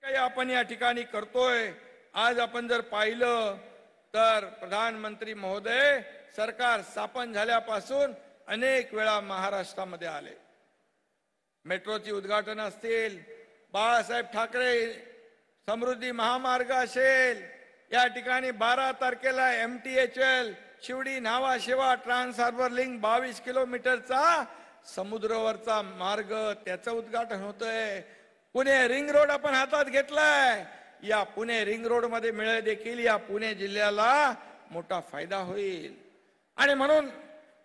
काही आपण या ठिकाणी करतोय. आज आपण जर पाहिलं तर प्रधानमंत्री महोदय सरकार स्थापन झाल्यापासून अनेक वेळा महाराष्ट्रामध्ये आले. मेट्रोची उद्घाटन असतील, बाळासाहेब ठाकरे समृद्धी महामार्ग असेल, या ठिकाणी 12 तारखेला MTHL Sewri Nhava Sheva trans harbour link 22 किलोमीटरचा समुद्रावरचा मार्ग त्याचं उद्घाटन होतंय. पुणे रिंग रोड आपण हातात घेतलाय. या पुणे रिंग रोड मध्ये मिळे देखील या पुणे जिल्ह्याला मोठा फायदा होईल. आणि म्हणून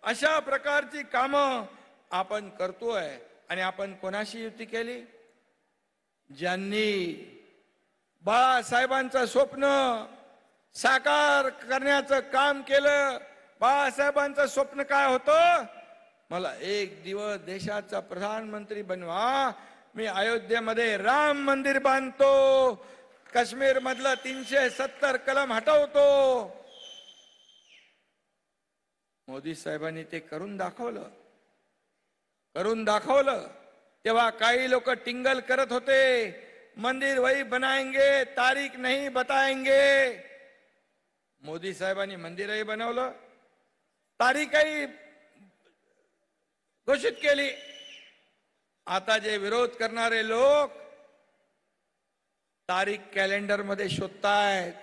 अशा प्रकारची कामं आपण करतोय. आणि आपण कोणाशी युती केली? ज्यांनी बाळासाहेबांचं स्वप्न साकार करण्याचं काम केलं. बाळासाहेबांचं स्वप्न काय होतं? मला एक दिवस देशाचा प्रधानमंत्री बनवा, मी अयोध्येमध्ये राम मंदिर बांधतो, काश्मीर मधलं 370 कलम हटवतो. मोदी साहेबांनी ते करून दाखवलं. तेव्हा काही लोक टिंगल करत होते, मंदिर वही बनाएंगे, तारीख नहीं बताएंगे. मोदी साहेबांनी मंदिरही बनवलं, तारीखही घोषित केली. आता जे विरोध करणारे लोक तारीख कॅलेंडर मध्ये शोधतायत.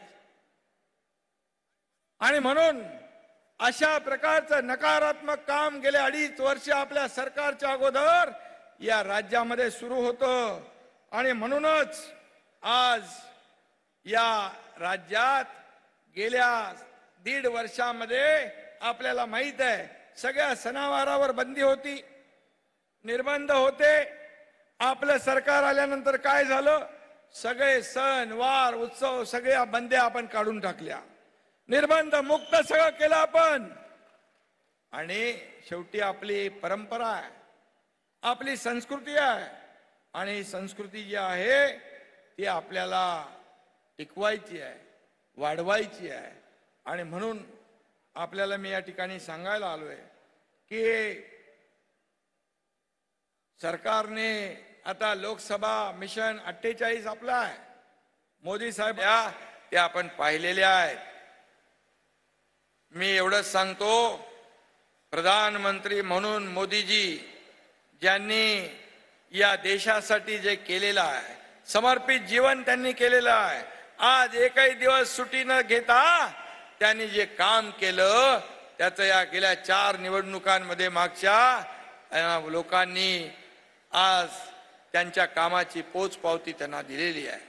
आणि म्हणून अशा प्रकारचं नकारात्मक काम गेले 2.5 वर्ष आपल्या सरकारच्या अगोदर या राज्यामध्ये सुरू होतं. आणि म्हणूनच आज या राज्यात गेल्या 1.5 वर्षामध्ये आपल्याला माहित आहे, सगळ्या सणावारावर बंदी होती, निर्बंध होते. आपलं सरकार आल्यानंतर काय झालं? सगळे सण वार उत्सव सगळ्या बंद्या आपण काढून टाकल्या, निर्बंध मुक्त सगळं केलं आपण. आणि शेवटी आपली परंपरा आहे, आपली संस्कृती आहे. आणि संस्कृती जी आहे ती आपल्याला टिकवायची आहे, वाढवायची आहे. आणि म्हणून आपल्याला मी या ठिकाणी सांगायला आलोय की सरकारने आता लोकसभा मिशन 48 आपला आहे. मोदी साहेब ते आपण पाहिलेले आहेत. मी एवढंच सांगतो, प्रधानमंत्री म्हणून मोदीजी ज्यांनी या देशासाठी जे केलेलं आहे, समर्पित जीवन त्यांनी केलेलं आहे. आज एकही दिवस सुट्टी न घेता त्यांनी जे काम केलं त्याचं या गेल्या 4 निवडणुकांमध्ये मागच्या लोकांनी आज त्यांच्या कामाची पोचपावती त्यांना दिलेली आहे.